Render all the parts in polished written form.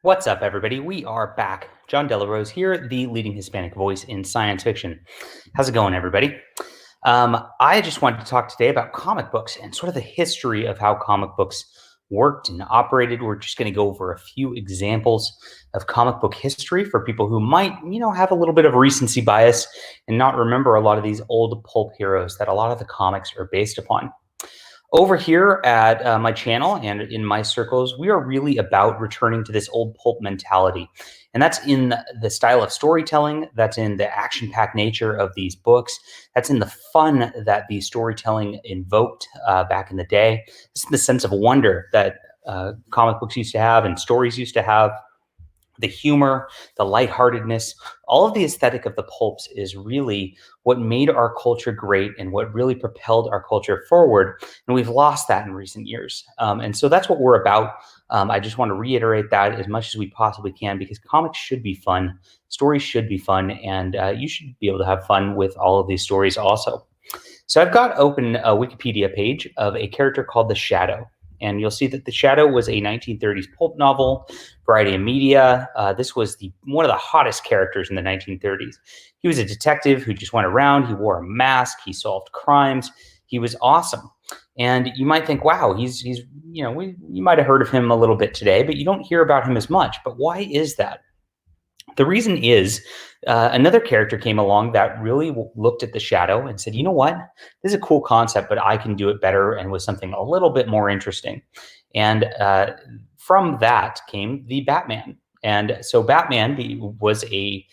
What's up, everybody? We are back. John Delarose here, the leading Hispanic voice in science fiction. How's it going, everybody? I just wanted to talk today about comic books and sort of the history of how comic books worked and operated. We're just going to go over a few examples of comic book history for people who might, have a little bit of recency bias and not remember a lot of these old pulp heroes that a lot of the comics are based upon. Over here at my channel and in my circles, we are really about returning to this old pulp mentality. And that's in the style of storytelling, that's in the action-packed nature of these books, that's in the fun that the storytelling invoked back in the day. It's the sense of wonder that comic books used to have and stories used to have. The humor, the lightheartedness, all of the aesthetic of the pulps is really what made our culture great and what really propelled our culture forward. And we've lost that in recent years. And so that's what we're about. I just want to reiterate that as much as we possibly can because comics should be fun, stories should be fun, and you should be able to have fun with all of these stories also. So I've got open a Wikipedia page of a character called the Shadow. And you'll see that The Shadow was a 1930s pulp novel, Variety of Media. This was one of the hottest characters in the 1930s. He was a detective who just went around. He wore a mask. He solved crimes. He was awesome. And you might think, wow, you might have heard of him a little bit today, but you don't hear about him as much. But why is that? The reason is another character came along that really looked at the Shadow and said, you know what? This is a cool concept, but I can do it better and with something a little bit more interesting. And from that came the Batman. And so Batman was a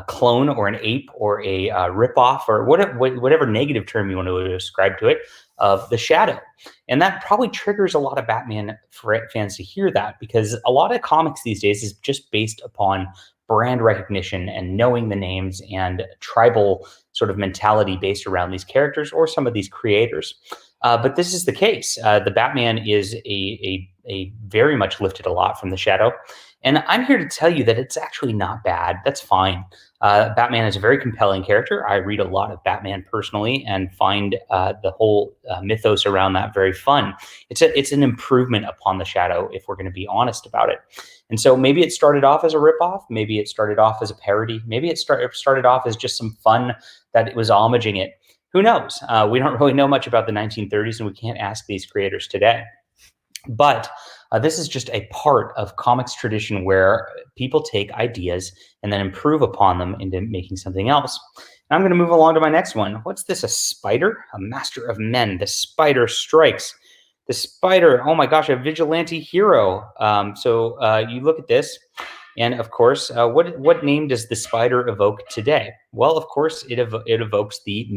clone or an ape or a ripoff or whatever negative term you want to ascribe to it of the Shadow. And that probably triggers a lot of Batman fans to hear that because a lot of comics these days is just based upon brand recognition and knowing the names and tribal sort of mentality based around these characters or some of these creators. But this is the case. The Batman is a very much lifted a lot from the Shadow. And I'm here to tell you that it's actually not bad. That's fine. Batman is a very compelling character. I read a lot of Batman personally and find the whole mythos around that very fun. It's an improvement upon the Shadow, if we're going to be honest about it. And so maybe it started off as a ripoff. Maybe it started off as a parody. Maybe it started off as just some fun that it was homaging it. Who knows? We don't really know much about the 1930s, and we can't ask these creators today. But this is just a part of comics tradition where people take ideas and then improve upon them into making something else. And I'm going to move along to my next one. What's this? A spider? A master of men. The spider strikes. The spider, oh my gosh, a vigilante hero. So you look at this, and of course, what name does the spider evoke today? Well, of course, it evokes the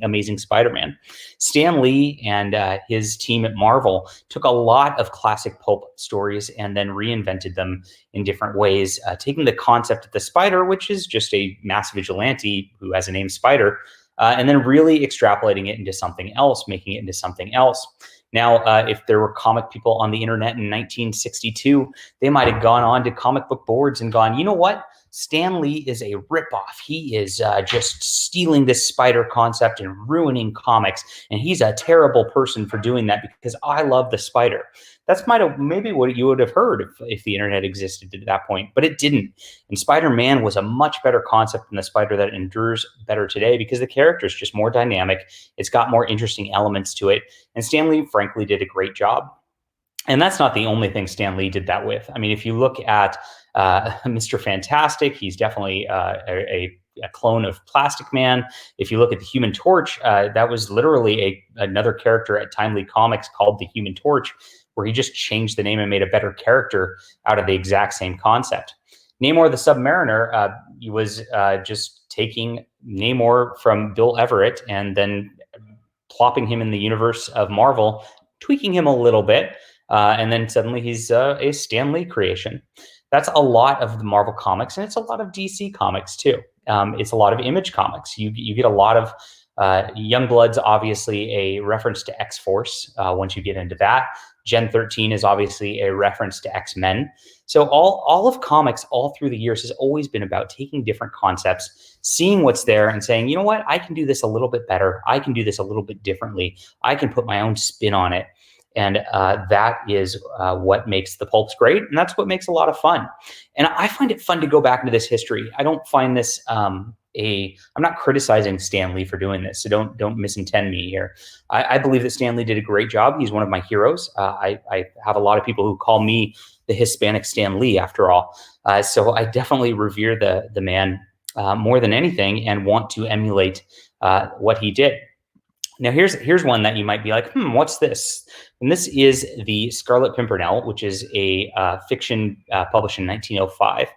amazing Spider-Man. Stan Lee and his team at Marvel took a lot of classic pulp stories and then reinvented them in different ways, taking the concept of the spider, which is just a mass vigilante who has a name Spider, and then really extrapolating it into something else, making it into something else. Now, if there were comic people on the internet in 1962, they might have gone on to comic book boards and gone, you know what? Stan Lee is a ripoff. He is just stealing this spider concept and ruining comics. And he's a terrible person for doing that because I love the spider. That's maybe what you would have heard if the internet existed at that point, but it didn't. And Spider-Man was a much better concept than the spider that endures better today because the character is just more dynamic. It's got more interesting elements to it. And Stan Lee, frankly, did a great job. And that's not the only thing Stan Lee did that with. I mean, if you look at Mr. Fantastic, he's definitely a clone of Plastic Man. If you look at the Human Torch, that was literally another character at Timely Comics called the Human Torch, where he just changed the name and made a better character out of the exact same concept. Namor the Submariner, he was just taking Namor from Bill Everett and then plopping him in the universe of Marvel, tweaking him a little bit, and then suddenly he's a Stan Lee creation. That's a lot of the Marvel comics, and it's a lot of DC comics too. It's a lot of Image comics. You get a lot of Youngblood's obviously a reference to X-Force once you get into that. Gen 13 is obviously a reference to X-Men. So all of comics all through the years has always been about taking different concepts, seeing what's there and saying, you know what, I can do this a little bit better. I can do this a little bit differently. I can put my own spin on it. And that is what makes the pulps great, and that's what makes a lot of fun. And I find it fun to go back into this history. I don't find this I'm not criticizing Stan Lee for doing this, so don't misintend me here. I believe that Stan Lee did a great job. He's one of my heroes. I have a lot of people who call me the Hispanic Stan Lee, after all. So I definitely revere the man more than anything, and want to emulate what he did. Now, here's one that you might be like, what's this? And this is the Scarlet Pimpernel, which is a fiction published in 1905.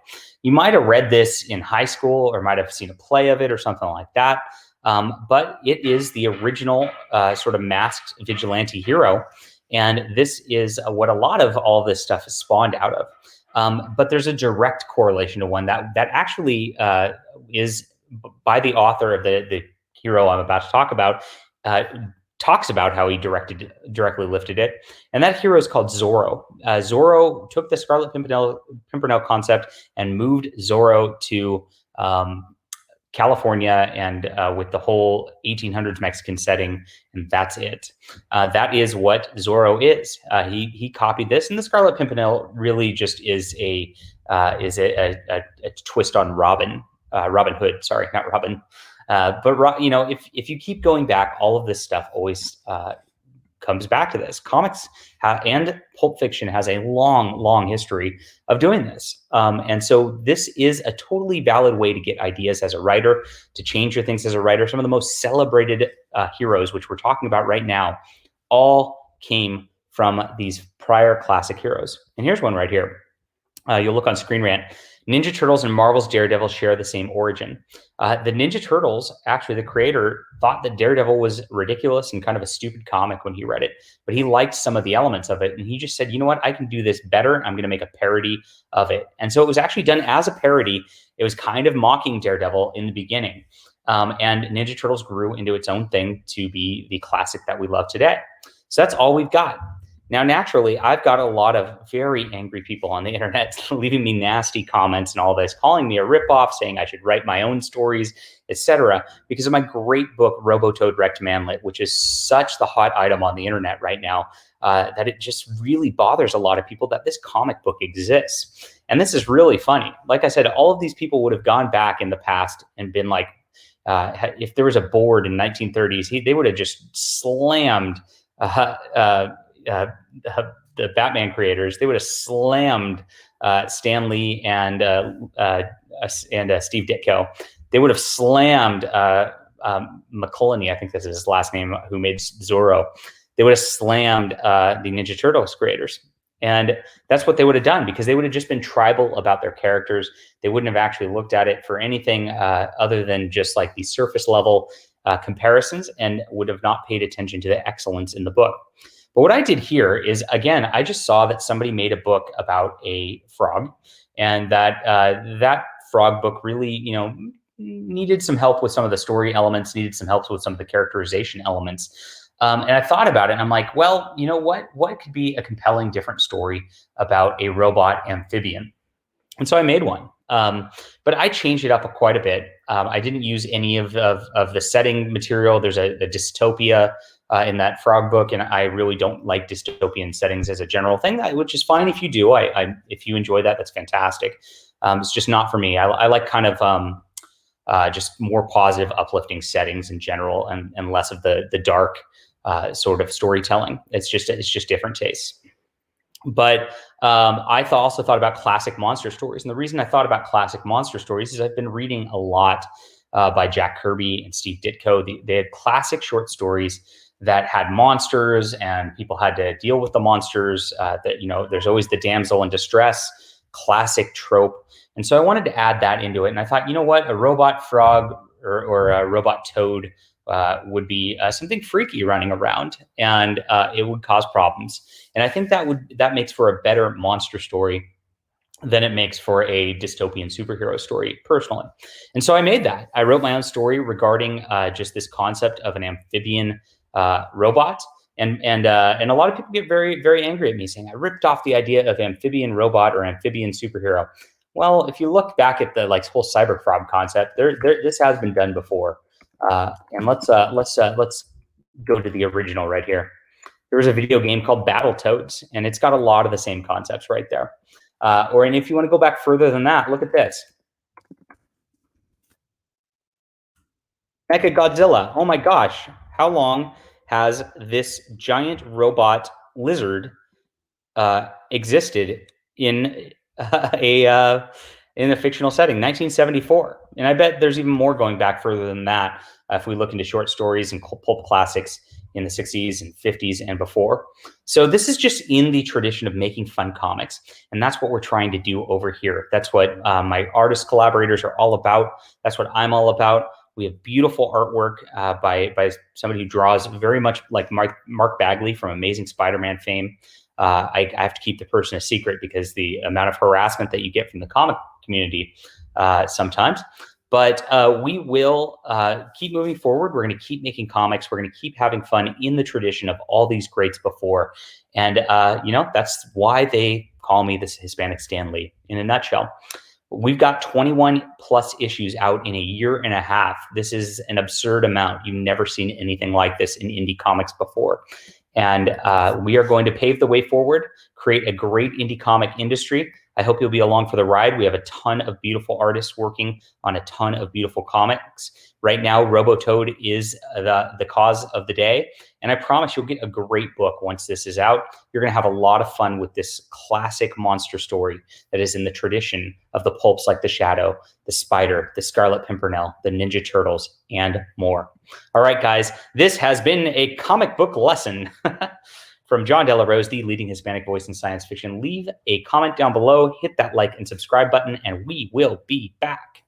You might have read this in high school, or might have seen a play of it, or something like that. But it is the original sort of masked vigilante hero, and this is what a lot of all this stuff is spawned out of. But there's a direct correlation to one that actually is by the author of the hero I'm about to talk about. Talks about how he directly lifted it. And that hero is called Zorro. Zorro took the Scarlet Pimpernel concept and moved Zorro to California, and with the whole 1800s Mexican setting, and that's it. That is what Zorro is. He copied this, and the Scarlet Pimpernel really just is a twist on Robin Hood. Sorry, not Robin. But if you keep going back, all of this stuff always comes back to this. Comics and pulp fiction has a long history of doing this. And so this is a totally valid way to get ideas as a writer, to change your things as a writer. Some of the most celebrated heroes, which we're talking about right now, all came from these prior classic heroes. And here's one right here. You'll look on Screen Rant. Ninja Turtles and Marvel's Daredevil share the same origin. The Ninja Turtles, actually, the creator thought that Daredevil was ridiculous and kind of a stupid comic when he read it, but he liked some of the elements of it, and he just said, you know what, I can do this better. I'm going to make a parody of it. And so it was actually done as a parody. It was kind of mocking Daredevil in the beginning. And Ninja Turtles grew into its own thing to be the classic that we love today. So that's all we've got. Now, naturally, I've got a lot of very angry people on the internet leaving me nasty comments and all this, calling me a ripoff, saying I should write my own stories, etc., because of my great book, Robotoad Wrecked Manlet, which is such the hot item on the internet right now that it just really bothers a lot of people that this comic book exists. And this is really funny. Like I said, all of these people would have gone back in the past and been like, if there was a board in 1930s, they would have just slammed the Batman creators. They would have slammed Stan Lee and Steve Ditko. They would have slammed McCullough, I think this is his last name, who made Zorro. They would have slammed the Ninja Turtles creators. And that's what they would have done, because they would have just been tribal about their characters. They wouldn't have actually looked at it for anything other than just like the surface level comparisons, and would have not paid attention to the excellence in the book. But what I did here is, again, I just saw that somebody made a book about a frog, and that that frog book really, needed some help with some of the story elements, needed some help with some of the characterization elements. And I thought about it, and I'm like, well, you know what? What could be a compelling, different story about a robot amphibian? And so I made one. But I changed it up quite a bit. I didn't use any of the setting material. There's a dystopia in that frog book, and I really don't like dystopian settings as a general thing, which is fine if you do. If you enjoy that, that's fantastic. It's just not for me. I like kind of just more positive, uplifting settings in general, and less of the dark sort of storytelling. It's just different tastes. But I also thought about classic monster stories. And the reason I thought about classic monster stories is I've been reading a lot by Jack Kirby and Steve Ditko. They had classic short stories that had monsters, and people had to deal with the monsters. There's always the damsel in distress, classic trope. And so I wanted to add that into it. And I thought, you know what, a robot frog or a robot toad would be something freaky running around, and it would cause problems. And I think that makes for a better monster story than it makes for a dystopian superhero story, personally. And so I made that. I wrote my own story regarding just this concept of an amphibian robot. And a lot of people get very, very angry at me, saying I ripped off the idea of amphibian robot or amphibian superhero. Well, if you look back at the whole cyberfrog concept, this has been done before. And let's go to the original right here. There was a video game called Battletoads, and it's got a lot of the same concepts right there. And if you want to go back further than that, look at this. Mechagodzilla. Oh my gosh. How long has this giant robot lizard existed in in a fictional setting? 1974. And I bet there's even more going back further than that if we look into short stories and pulp classics in the 60s and 50s and before. So this is just in the tradition of making fun comics. And that's what we're trying to do over here. That's what my artist collaborators are all about. That's what I'm all about. We have beautiful artwork by somebody who draws very much like Mark Bagley from Amazing Spider-Man fame. I have to keep the person a secret because the amount of harassment that you get from the comic community sometimes. But we will keep moving forward. We're going to keep making comics. We're going to keep having fun in the tradition of all these greats before. And, that's why they call me this Hispanic Stan Lee in a nutshell. We've got 21 plus issues out in a year and a half. This is an absurd amount. You've never seen anything like this in indie comics before. And we are going to pave the way forward, create a great indie comic industry. I hope you'll be along for the ride. We have a ton of beautiful artists working on a ton of beautiful comics. Right now, Robotoad is the cause of the day. And I promise you'll get a great book once this is out. You're going to have a lot of fun with this classic monster story that is in the tradition of the pulps like The Shadow, The Spider, The Scarlet Pimpernel, The Ninja Turtles, and more. All right, guys, this has been a comic book lesson from John Della Rose, the leading Hispanic voice in science fiction. Leave a comment down below, hit that like and subscribe button, and we will be back.